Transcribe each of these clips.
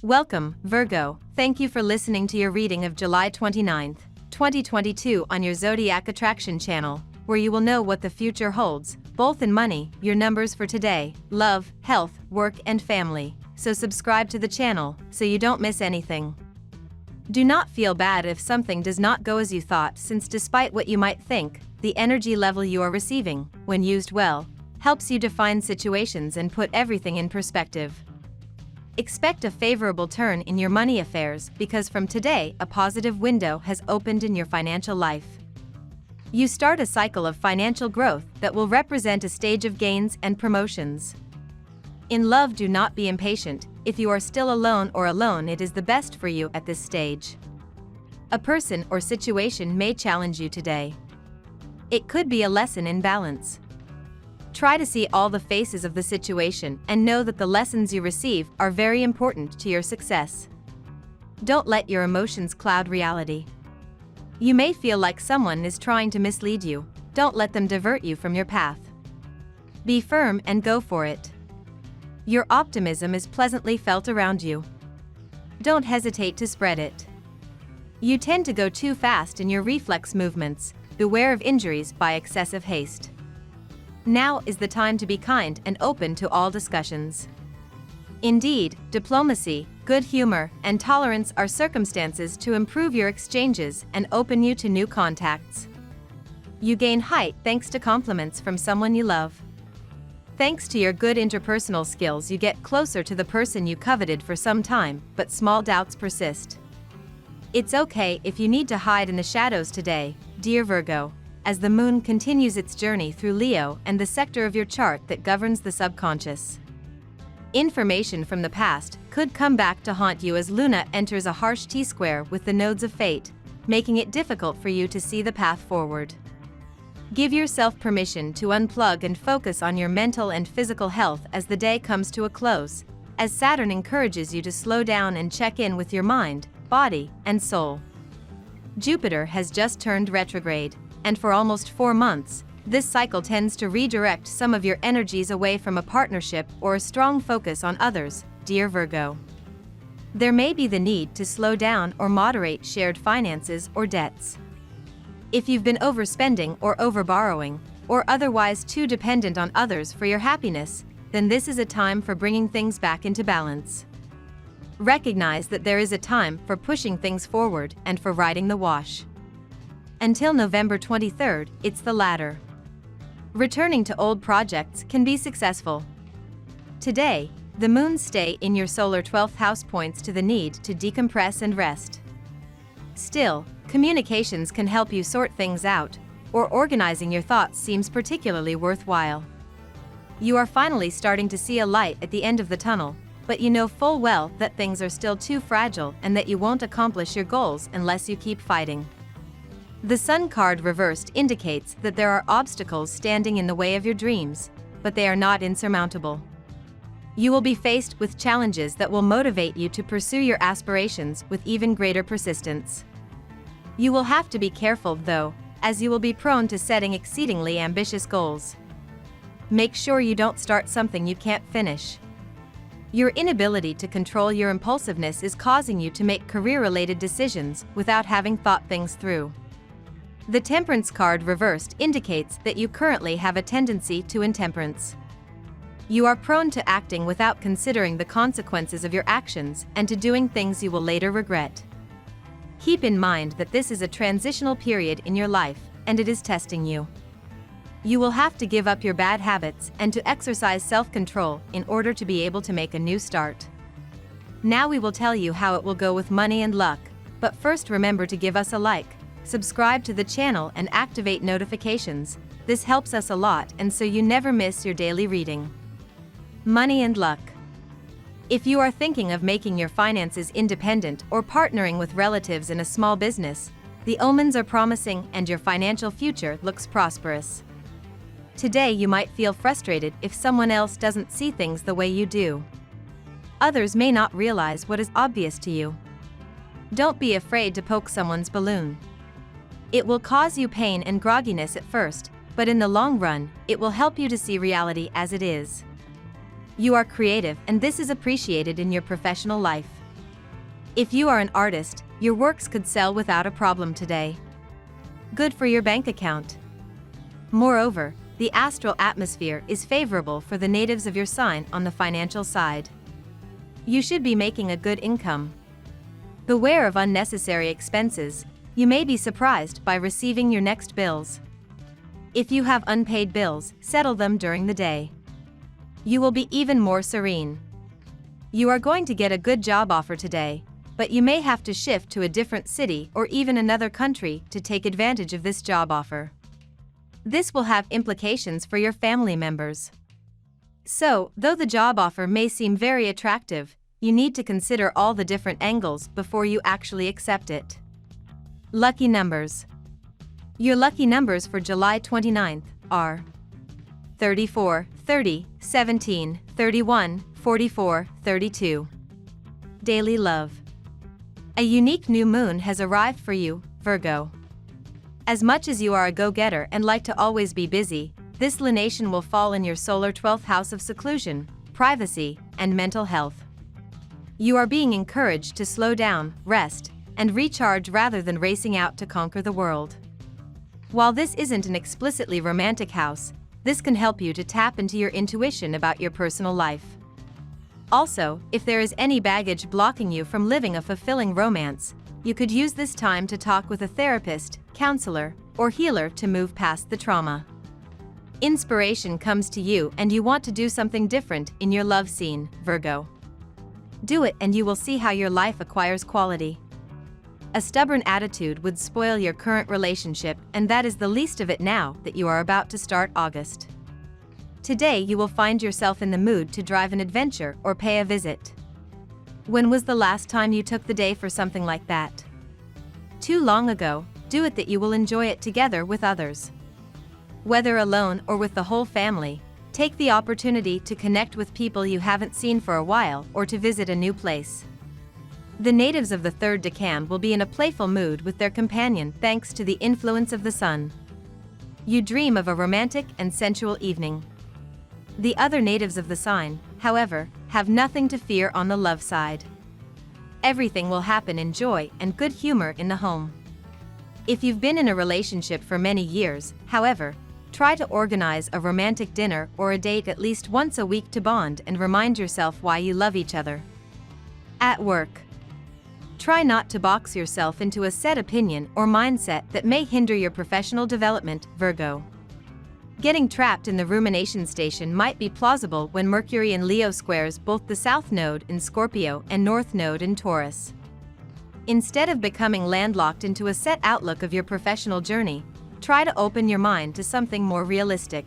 Welcome, Virgo. Thank you for listening to your reading of July 29, 2022 on your Zodiac Attraction channel, where you will know what the future holds, both in money, your numbers for today, love, health, work and family. So subscribe to the channel, so you don't miss anything. Do not feel bad if something does not go as you thought, since despite what you might think, the energy level you are receiving, when used well, helps you define situations and put everything in perspective. Expect a favorable turn in your money affairs because from today a positive window has opened in your financial life. You start a cycle of financial growth that will represent a stage of gains and promotions. In love, do not be impatient. If you are still alone, it is the best for you at this stage. A person or situation may challenge you today. It could be a lesson in balance. Try to see all the faces of the situation and know that the lessons you receive are very important to your success. Don't let your emotions cloud reality. You may feel like someone is trying to mislead you. Don't let them divert you from your path. Be firm and go for it. Your optimism is pleasantly felt around you. Don't hesitate to spread it. You tend to go too fast in your reflex movements. Beware of injuries by excessive haste. Now is the time to be kind and open to all discussions. Indeed, diplomacy, good humor, and tolerance are circumstances to improve your exchanges and open you to new contacts. You gain height thanks to compliments from someone you love. Thanks to your good interpersonal skills, you get closer to the person you coveted for some time, but small doubts persist. It's okay if you need to hide in the shadows today, dear Virgo, as the moon continues its journey through Leo and the sector of your chart that governs the subconscious. Information from the past could come back to haunt you as Luna enters a harsh T-square with the nodes of fate, making it difficult for you to see the path forward. Give yourself permission to unplug and focus on your mental and physical health as the day comes to a close, as Saturn encourages you to slow down and check in with your mind, body, and soul. Jupiter has just turned retrograde, and for almost 4 months, this cycle tends to redirect some of your energies away from a partnership or a strong focus on others, dear Virgo. There may be the need to slow down or moderate shared finances or debts. If you've been overspending or overborrowing, or otherwise too dependent on others for your happiness, then this is a time for bringing things back into balance. Recognize that there is a time for pushing things forward and for riding the wash. Until November 23rd, it's the latter. Returning to old projects can be successful. Today, the moon's stay in your solar 12th house points to the need to decompress and rest. Still, communications can help you sort things out, or organizing your thoughts seems particularly worthwhile. You are finally starting to see a light at the end of the tunnel, but you know full well that things are still too fragile and that you won't accomplish your goals unless you keep fighting. The Sun card reversed indicates that there are obstacles standing in the way of your dreams, but they are not insurmountable. You will be faced with challenges that will motivate you to pursue your aspirations with even greater persistence. You will have to be careful, though, as you will be prone to setting exceedingly ambitious goals. Make sure you don't start something you can't finish. Your inability to control your impulsiveness is causing you to make career-related decisions without having thought things through. The Temperance card reversed indicates that you currently have a tendency to intemperance. You are prone to acting without considering the consequences of your actions and to doing things you will later regret. Keep in mind that this is a transitional period in your life, and it is testing you. You will have to give up your bad habits and to exercise self-control in order to be able to make a new start. Now we will tell you how it will go with money and luck, but first remember to give us a like, subscribe to the channel and activate notifications. This helps us a lot and so you never miss your daily reading. Money and luck. If you are thinking of making your finances independent or partnering with relatives in a small business, the omens are promising and your financial future looks prosperous. Today you might feel frustrated if someone else doesn't see things the way you do. Others may not realize what is obvious to you. Don't be afraid to poke someone's balloon. It will cause you pain and grogginess at first, but in the long run, it will help you to see reality as it is. You are creative, and this is appreciated in your professional life. If you are an artist, your works could sell without a problem today. Good for your bank account. Moreover, the astral atmosphere is favorable for the natives of your sign on the financial side. You should be making a good income. Beware of unnecessary expenses. You may be surprised by receiving your next bills. If you have unpaid bills, settle them during the day. You will be even more serene. You are going to get a good job offer today, but you may have to shift to a different city or even another country to take advantage of this job offer. This will have implications for your family members. So, though the job offer may seem very attractive, you need to consider all the different angles before you actually accept it. Lucky numbers. Your lucky numbers for July 29th are 34, 30, 17, 31, 44, 32. Daily love. A unique new moon has arrived for you, Virgo. As much as you are a go-getter and like to always be busy, this lunation will fall in your solar 12th house of seclusion, privacy, and mental health. You are being encouraged to slow down, rest, and recharge rather than racing out to conquer the world. While this isn't an explicitly romantic house, this can help you to tap into your intuition about your personal life. Also, if there is any baggage blocking you from living a fulfilling romance, you could use this time to talk with a therapist, counselor, or healer to move past the trauma. Inspiration comes to you and you want to do something different in your love scene, Virgo. Do it and you will see how your life acquires quality. A stubborn attitude would spoil your current relationship, and that is the least of it now that you are about to start August. Today you will find yourself in the mood to drive an adventure or pay a visit. When was the last time you took the day for something like that? Too long ago. Do it that you will enjoy it together with others. Whether alone or with the whole family, take the opportunity to connect with people you haven't seen for a while or to visit a new place. The natives of the third decan will be in a playful mood with their companion thanks to the influence of the sun. You dream of a romantic and sensual evening. The other natives of the sign, however, have nothing to fear on the love side. Everything will happen in joy and good humor in the home. If you've been in a relationship for many years, however, try to organize a romantic dinner or a date at least once a week to bond and remind yourself why you love each other. At work. Try not to box yourself into a set opinion or mindset that may hinder your professional development, Virgo. Getting trapped in the rumination station might be plausible when Mercury in Leo squares both the South Node in Scorpio and North Node in Taurus. Instead of becoming landlocked into a set outlook of your professional journey, try to open your mind to something more realistic.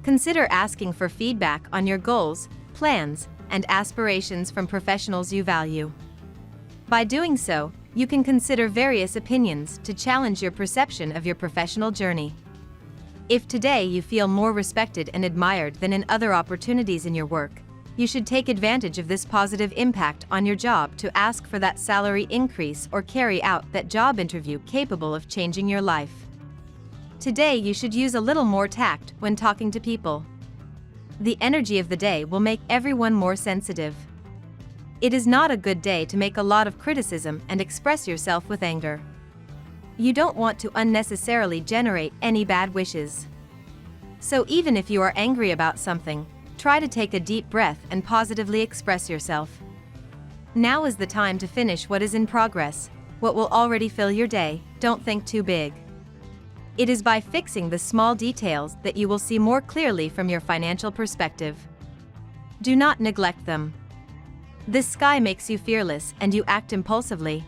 Consider asking for feedback on your goals, plans, and aspirations from professionals you value. By doing so, you can consider various opinions to challenge your perception of your professional journey. If today you feel more respected and admired than in other opportunities in your work, you should take advantage of this positive impact on your job to ask for that salary increase or carry out that job interview capable of changing your life. Today you should use a little more tact when talking to people. The energy of the day will make everyone more sensitive. It is not a good day to make a lot of criticism and express yourself with anger. You don't want to unnecessarily generate any bad wishes. So even if you are angry about something, try to take a deep breath and positively express yourself. Now is the time to finish what is in progress, what will already fill your day. Don't think too big. It is by fixing the small details that you will see more clearly from your financial perspective. Do not neglect them. This sky makes you fearless and you act impulsively.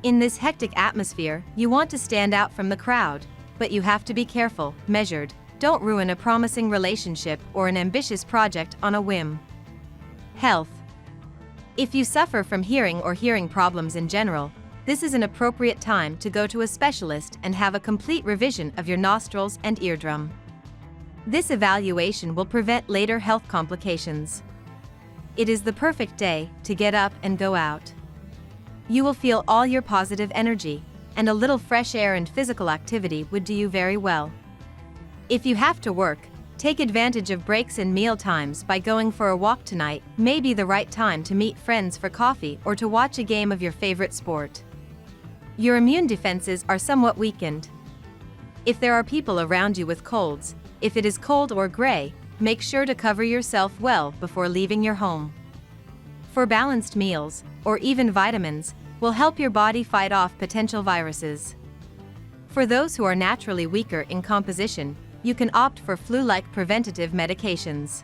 In this hectic atmosphere, you want to stand out from the crowd, but you have to be careful, measured. Don't ruin a promising relationship or an ambitious project on a whim. Health. If you suffer from hearing or hearing problems in general, this is an appropriate time to go to a specialist and have a complete revision of your nostrils and eardrum. This evaluation will prevent later health complications. It is the perfect day to get up and go out. You will feel all your positive energy, and a little fresh air and physical activity would do you very well. If you have to work, Take advantage of breaks and meal times by going for a walk tonight. May be the right time to meet friends for coffee or to watch a game of your favorite sport. Your immune defenses are somewhat weakened. If there are people around you with colds, if it is cold or gray, make sure to cover yourself well before leaving your home. For balanced meals, or even vitamins, will help your body fight off potential viruses. For those who are naturally weaker in composition, you can opt for flu-like preventative medications.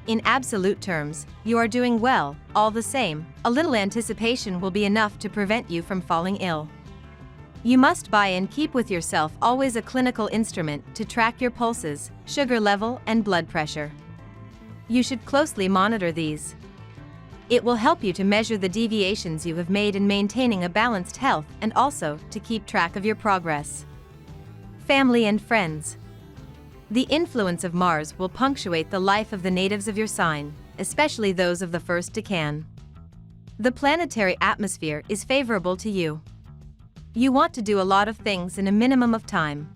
In absolute terms, you are doing well. All the same, a little anticipation will be enough to prevent you from falling ill. You must buy and keep with yourself always a clinical instrument to track your pulses, sugar level, and blood pressure. You should closely monitor these. It will help you to measure the deviations you have made in maintaining a balanced health and also to keep track of your progress. Family and friends. The influence of Mars will punctuate the life of the natives of your sign, especially those of the first decan. The planetary atmosphere is favorable to you. You want to do a lot of things in a minimum of time.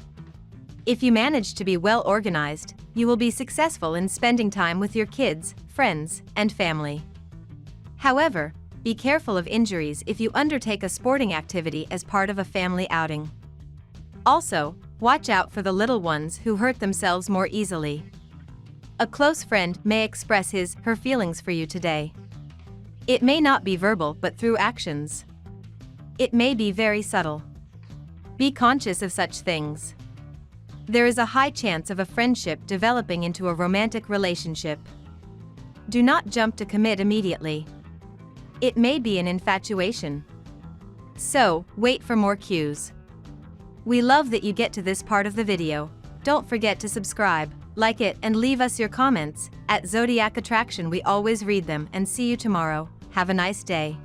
If you manage to be well organized, you will be successful in spending time with your kids, friends, and family. However, be careful of injuries if you undertake a sporting activity as part of a family outing. Also, watch out for the little ones who hurt themselves more easily. A close friend may express her feelings for you today. It may not be verbal but through actions. It may be very subtle. Be conscious of such things. There is a high chance of a friendship developing into a romantic relationship. Do not jump to commit immediately. It may be an infatuation. So, wait for more cues. We love that you get to this part of the video. Don't forget to subscribe, like it, and leave us your comments. At Zodiac Attraction we always read them, and see you tomorrow. Have a nice day.